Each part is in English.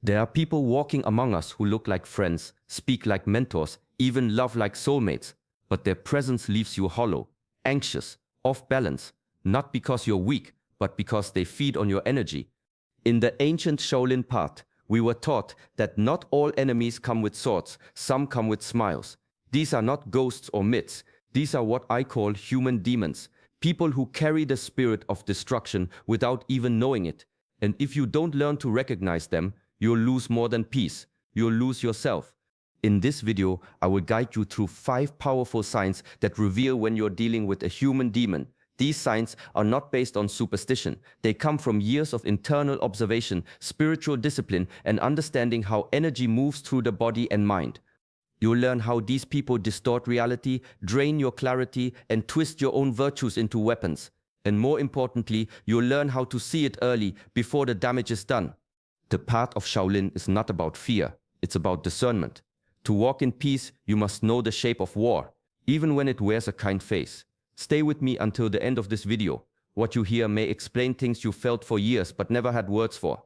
There are people walking among us who look like friends, speak like mentors, even love like soulmates, but their presence leaves you hollow, anxious, off balance, not because you're weak, but because they feed on your energy. In the ancient Shaolin path, we were taught that not all enemies come with swords, some come with smiles. These are not ghosts or myths, these are what I call human demons, people who carry the spirit of destruction without even knowing it. And if you don't learn to recognize them, you'll lose more than peace, you'll lose yourself. In this video, I will guide you through 5 powerful signs that reveal when you're dealing with a human demon. These signs are not based on superstition. They come from years of internal observation, spiritual discipline, and understanding how energy moves through the body and mind. You'll learn how these people distort reality, drain your clarity, and twist your own virtues into weapons. And more importantly, you'll learn how to see it early, before the damage is done. The path of Shaolin is not about fear, it's about discernment. To walk in peace, you must know the shape of war, even when it wears a kind face. Stay with me until the end of this video. What you hear may explain things you felt for years but never had words for.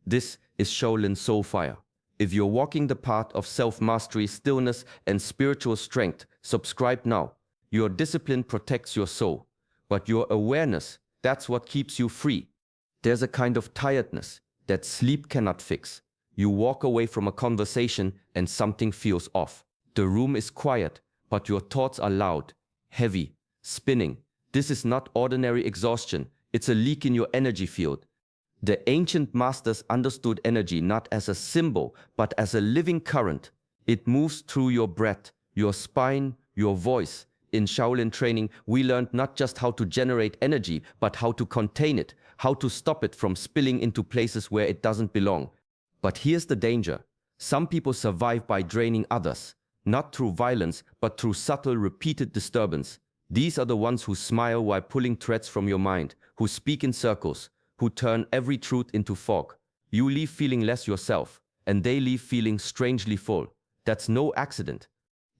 This is Shaolin Soul Fire. If you're walking the path of self-mastery, stillness, and spiritual strength, subscribe now. Your discipline protects your soul, but your awareness, that's what keeps you free. There's a kind of tiredness that sleep cannot fix. You walk away from a conversation and something feels off. The room is quiet, but your thoughts are loud, heavy, spinning. This is not ordinary exhaustion, it's a leak in your energy field. The ancient masters understood energy not as a symbol, but as a living current. It moves through your breath, your spine, your voice. In Shaolin training, we learned not just how to generate energy, but how to contain it, how to stop it from spilling into places where it doesn't belong. But here's the danger. Some people survive by draining others, not through violence, but through subtle, repeated disturbance. These are the ones who smile while pulling threads from your mind, who speak in circles, who turn every truth into fog. You leave feeling less yourself, and they leave feeling strangely full. That's no accident.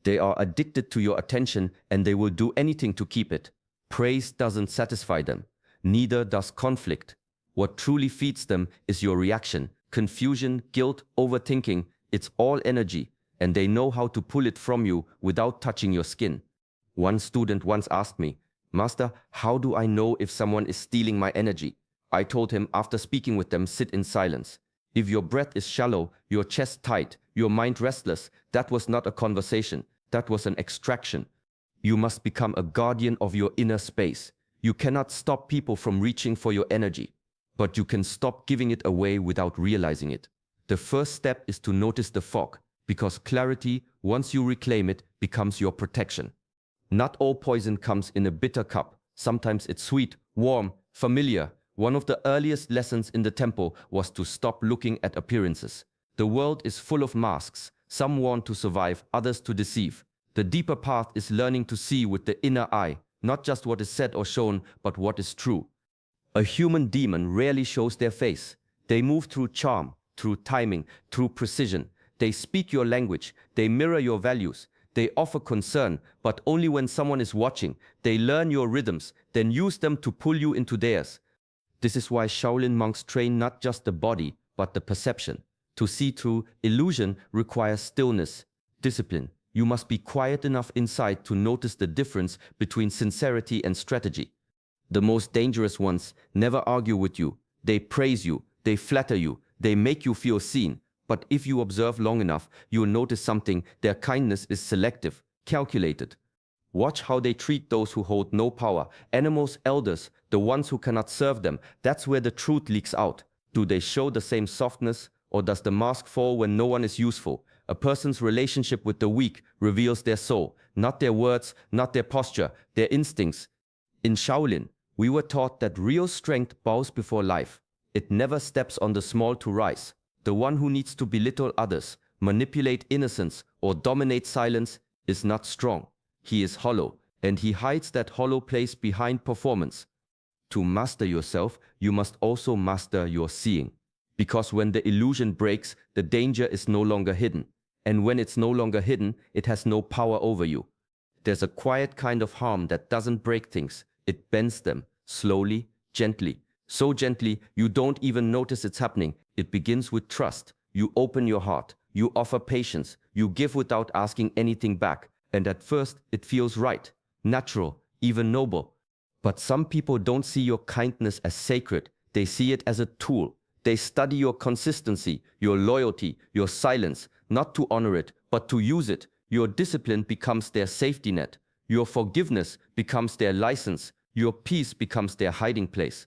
They are addicted to your attention, and they will do anything to keep it. Praise doesn't satisfy them. Neither does conflict. What truly feeds them is your reaction. Confusion, guilt, overthinking, it's all energy, and they know how to pull it from you without touching your skin. One student once asked me, "Master, how do I know if someone is stealing my energy?" I told him, after speaking with them, sit in silence. If your breath is shallow, your chest tight, your mind restless, that was not a conversation, that was an extraction. You must become a guardian of your inner space. You cannot stop people from reaching for your energy, but you can stop giving it away without realizing it. The first step is to notice the fog, because clarity, once you reclaim it, becomes your protection. Not all poison comes in a bitter cup. Sometimes it's sweet, warm, familiar. One of the earliest lessons in the temple was to stop looking at appearances. The world is full of masks, some worn to survive, others to deceive. The deeper path is learning to see with the inner eye, not just what is said or shown, but what is true. A human demon rarely shows their face. They move through charm, through timing, through precision. They speak your language, they mirror your values. They offer concern, but only when someone is watching. They learn your rhythms, then use them to pull you into theirs. This is why Shaolin monks train not just the body, but the perception. To see through illusion requires stillness, discipline. You must be quiet enough inside to notice the difference between sincerity and strategy. The most dangerous ones never argue with you. They praise you, they flatter you, they make you feel seen. But if you observe long enough, you'll notice something. Their kindness is selective, calculated. Watch how they treat those who hold no power, animals, elders, the ones who cannot serve them. That's where the truth leaks out. Do they show the same softness, or does the mask fall when no one is useful? A person's relationship with the weak reveals their soul, not their words, not their posture, their instincts. In Shaolin, we were taught that real strength bows before life. It never steps on the small to rise. The one who needs to belittle others, manipulate innocence, or dominate silence is not strong. He is hollow, and he hides that hollow place behind performance. To master yourself, you must also master your seeing. Because when the illusion breaks, the danger is no longer hidden. And when it's no longer hidden, it has no power over you. There's a quiet kind of harm that doesn't break things. It bends them, slowly, gently. So gently, you don't even notice it's happening. It begins with trust. You open your heart. You offer patience. You give without asking anything back. And at first, it feels right, natural, even noble. But some people don't see your kindness as sacred. They see it as a tool. They study your consistency, your loyalty, your silence, not to honor it, but to use it. Your discipline becomes their safety net. Your forgiveness becomes their license. Your peace becomes their hiding place.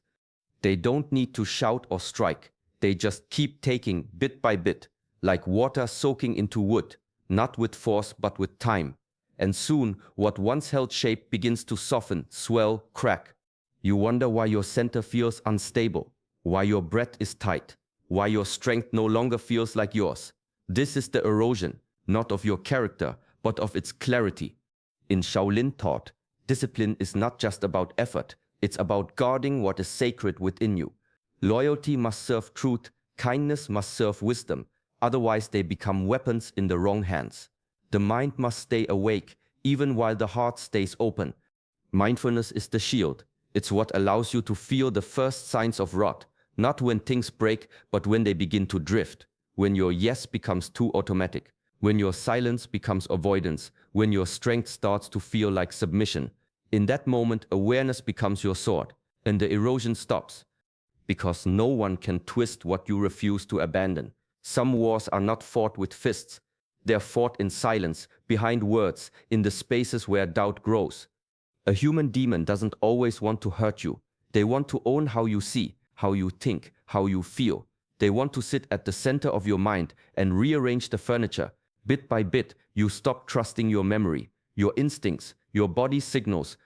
They don't need to shout or strike. They just keep taking bit by bit, like water soaking into wood, not with force but with time. And soon, what once held shape begins to soften, swell, crack. You wonder why your center feels unstable, why your breath is tight, why your strength no longer feels like yours. This is the erosion, not of your character, but of its clarity. In Shaolin thought, discipline is not just about effort, it's about guarding what is sacred within you. Loyalty must serve truth, kindness must serve wisdom, otherwise they become weapons in the wrong hands. The mind must stay awake, even while the heart stays open. Mindfulness is the shield. It's what allows you to feel the first signs of rot, not when things break, but when they begin to drift, when your yes becomes too automatic, when your silence becomes avoidance, when your strength starts to feel like submission. In that moment, awareness becomes your sword, and the erosion stops. Because no one can twist what you refuse to abandon. Some wars are not fought with fists. They're fought in silence, behind words, in the spaces where doubt grows. A human demon doesn't always want to hurt you. They want to own how you see, how you think, how you feel. They want to sit at the center of your mind and rearrange the furniture. Bit by bit, you stop trusting your memory, your instincts, your body signals.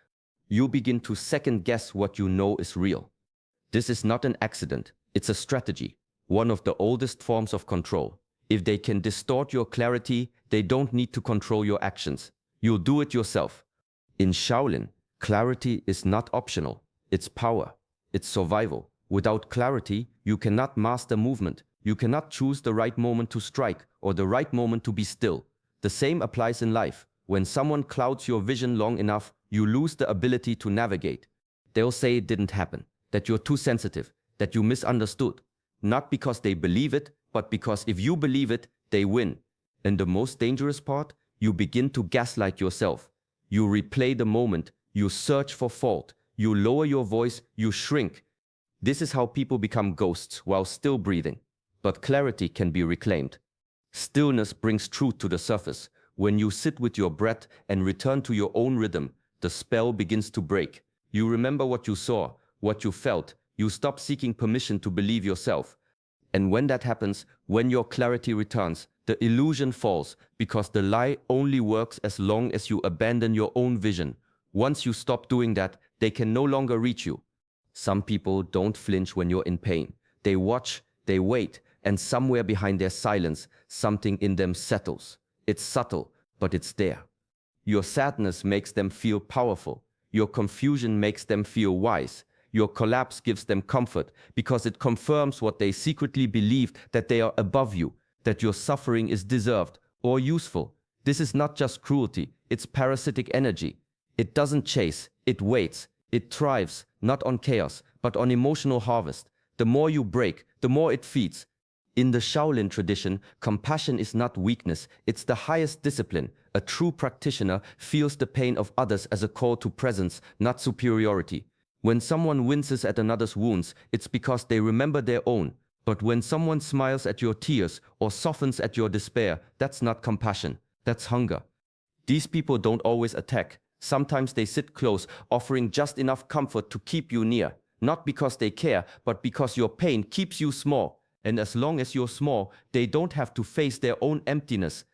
You begin to second guess what you know is real. This is not an accident, it's a strategy, one of the oldest forms of control. If they can distort your clarity, they don't need to control your actions. You'll do it yourself. In Shaolin, clarity is not optional. It's power. It's survival. Without clarity, you cannot master movement. You cannot choose the right moment to strike or the right moment to be still. The same applies in life. When someone clouds your vision long enough, you lose the ability to navigate. They'll say it didn't happen, that you're too sensitive, that you misunderstood. Not because they believe it, but because if you believe it, they win. And the most dangerous part, you begin to gaslight yourself. You replay the moment, you search for fault, you lower your voice, you shrink. This is how people become ghosts while still breathing. But clarity can be reclaimed. Stillness brings truth to the surface. When you sit with your breath and return to your own rhythm, the spell begins to break. You remember what you saw, what you felt. You stop seeking permission to believe yourself. And when that happens, when your clarity returns, the illusion falls, because the lie only works as long as you abandon your own vision. Once you stop doing that, they can no longer reach you. Some people don't flinch when you're in pain. They watch, they wait, and somewhere behind their silence, something in them settles. It's subtle, but it's there. Your sadness makes them feel powerful. Your confusion makes them feel wise. Your collapse gives them comfort because it confirms what they secretly believed, that they are above you, that your suffering is deserved or useful. This is not just cruelty, it's parasitic energy. It doesn't chase, it waits. It thrives, not on chaos, but on emotional harvest. The more you break, the more it feeds. In the Shaolin tradition, compassion is not weakness, it's the highest discipline. A true practitioner feels the pain of others as a call to presence, not superiority. When someone winces at another's wounds, it's because they remember their own. But when someone smiles at your tears or softens at your despair, that's not compassion, that's hunger. These people don't always attack. Sometimes they sit close, offering just enough comfort to keep you near. Not because they care, but because your pain keeps you small. And as long as you're small, they don't have to face their own emptiness.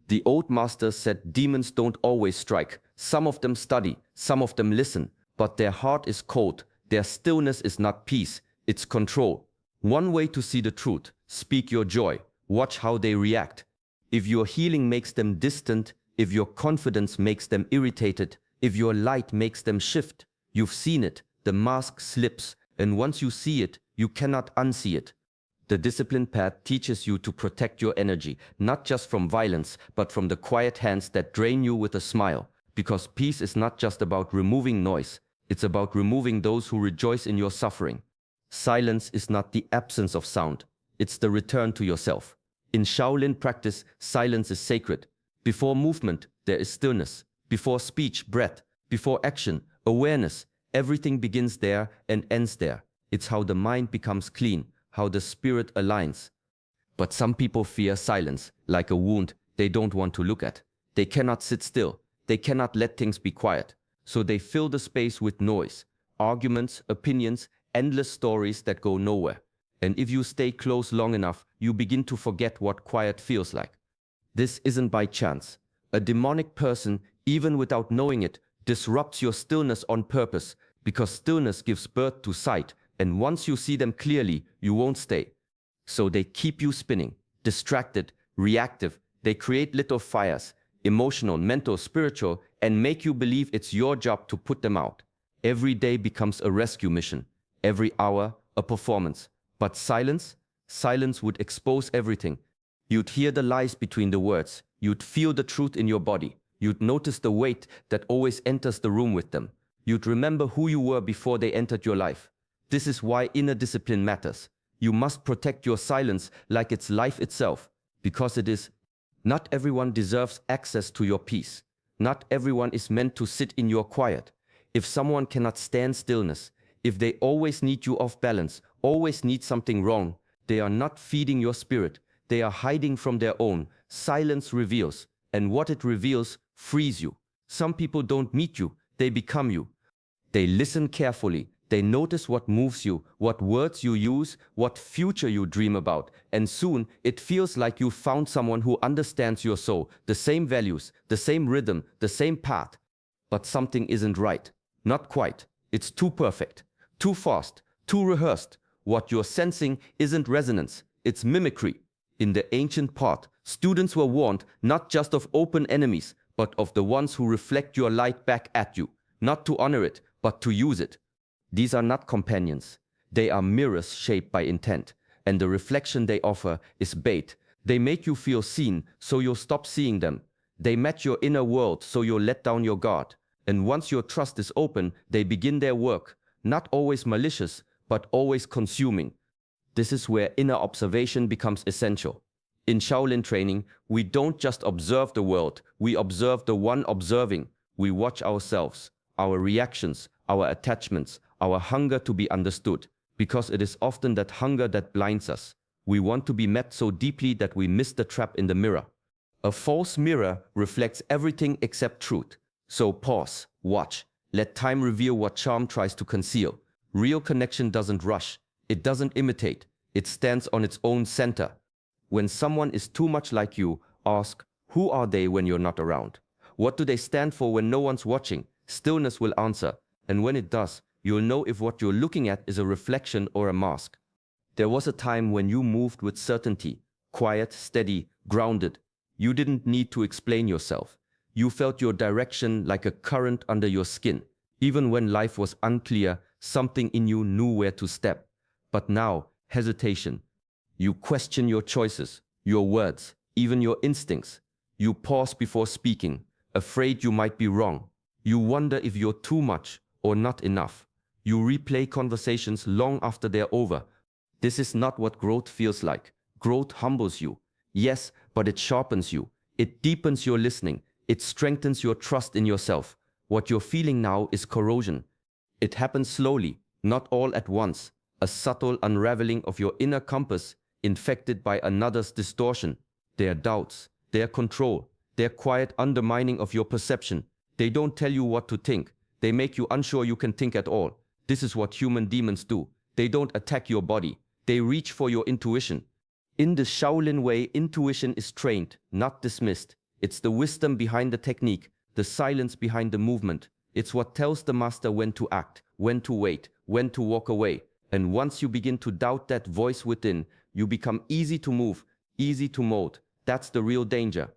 The old masters said demons don't always strike. Some of them study, some of them listen. But their heart is cold. Their stillness is not peace, it's control. One way to see the truth: speak your joy. Watch how they react. If your healing makes them distant, if your confidence makes them irritated, if your light makes them shift, you've seen it. The mask slips, and once you see it, you cannot unsee it. The discipline path teaches you to protect your energy, not just from violence, but from the quiet hands that drain you with a smile. Because peace is not just about removing noise. It's about removing those who rejoice in your suffering. Silence is not the absence of sound. It's the return to yourself. In Shaolin practice, silence is sacred. Before movement, there is stillness. Before speech, breath. Before action, awareness. Everything begins there and ends there. It's how the mind becomes clean, how the spirit aligns. But some people fear silence, like a wound they don't want to look at. They cannot sit still. They cannot let things be quiet. So they fill the space with noise, arguments, opinions, endless stories that go nowhere. And if you stay close long enough, you begin to forget what quiet feels like. This isn't by chance. A demonic person, even without knowing it, disrupts your stillness on purpose, because stillness gives birth to sight, and once you see them clearly, you won't stay. So they keep you spinning, distracted, reactive. They create little fires, emotional, mental, spiritual, and make you believe it's your job to put them out. Every day becomes a rescue mission. Every hour, a performance. But silence? Silence would expose everything. You'd hear the lies between the words. You'd feel the truth in your body. You'd notice the weight that always enters the room with them. You'd remember who you were before they entered your life. This is why inner discipline matters. You must protect your silence like it's life itself, because it is. Not everyone deserves access to your peace. Not everyone is meant to sit in your quiet. If someone cannot stand stillness, if they always need you off balance, always need something wrong, they are not feeding your spirit. They are hiding from their own. Silence reveals, and what it reveals frees you. Some people don't meet you, they become you. They listen carefully. They notice what moves you, what words you use, what future you dream about, and soon it feels like you found someone who understands your soul, the same values, the same rhythm, the same path. But something isn't right. Not quite. It's too perfect, too fast, too rehearsed. What you're sensing isn't resonance, it's mimicry. In the ancient part, students were warned not just of open enemies, but of the ones who reflect your light back at you, not to honor it, but to use it. These are not companions. They are mirrors shaped by intent, and the reflection they offer is bait. They make you feel seen, so you'll stop seeing them. They match your inner world, so you'll let down your guard. And once your trust is open, they begin their work, not always malicious, but always consuming. This is where inner observation becomes essential. In Shaolin training, we don't just observe the world, we observe the one observing. We watch ourselves, our reactions, our attachments, our hunger to be understood, because it is often that hunger that blinds us. We want to be met so deeply that we miss the trap in the mirror. A false mirror reflects everything except truth. So pause, watch, let time reveal what charm tries to conceal. Real connection doesn't rush, it doesn't imitate, it stands on its own center. When someone is too much like you, ask, who are they when you're not around? What do they stand for when no one's watching? Stillness will answer, and when it does, you'll know if what you're looking at is a reflection or a mask. There was a time when you moved with certainty, quiet, steady, grounded. You didn't need to explain yourself. You felt your direction like a current under your skin. Even when life was unclear, something in you knew where to step. But now, hesitation. You question your choices, your words, even your instincts. You pause before speaking, afraid you might be wrong. You wonder if you're too much or not enough. You replay conversations long after they're over. This is not what growth feels like. Growth humbles you. Yes, but it sharpens you. It deepens your listening. It strengthens your trust in yourself. What you're feeling now is corrosion. It happens slowly, not all at once. A subtle unraveling of your inner compass, infected by another's distortion. Their doubts, their control, their quiet undermining of your perception. They don't tell you what to think. They make you unsure you can think at all. This is what human demons do. They don't attack your body. They reach for your intuition. In the Shaolin way, intuition is trained, not dismissed. It's the wisdom behind the technique, the silence behind the movement. It's what tells the master when to act, when to wait, when to walk away. And once you begin to doubt that voice within, you become easy to move, easy to mold. That's the real danger.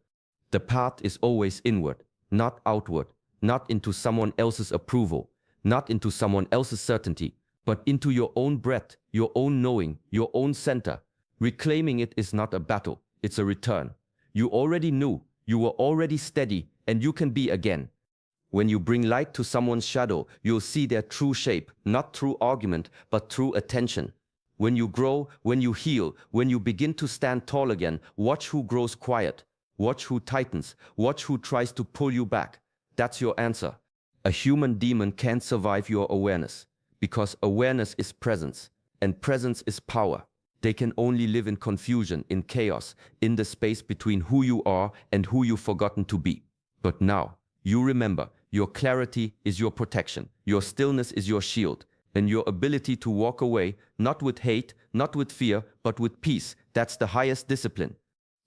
The path is always inward, not outward, not into someone else's approval, not into someone else's certainty, but into your own breath, your own knowing, your own center. Reclaiming it is not a battle, it's a return. You already knew, you were already steady, and you can be again. When you bring light to someone's shadow, you'll see their true shape, not through argument, but through attention. When you grow, when you heal, when you begin to stand tall again, watch who grows quiet. Watch who tightens. Watch who tries to pull you back. That's your answer. A human demon can't survive your awareness, because awareness is presence, and presence is power. They can only live in confusion, in chaos, in the space between who you are and who you've forgotten to be. But now, you remember, your clarity is your protection, your stillness is your shield, and your ability to walk away, not with hate, not with fear, but with peace, that's the highest discipline.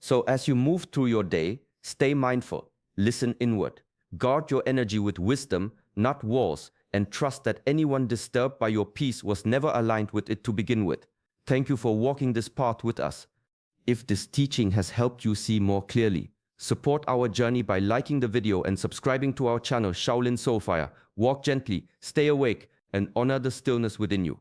So as you move through your day, stay mindful, listen inward, guard your energy with wisdom, not walls, and trust that anyone disturbed by your peace was never aligned with it to begin with. Thank you for walking this path with us. If this teaching has helped you see more clearly, support our journey by liking the video and subscribing to our channel Shaolin Soulfire. Walk gently, stay awake, and honor the stillness within you.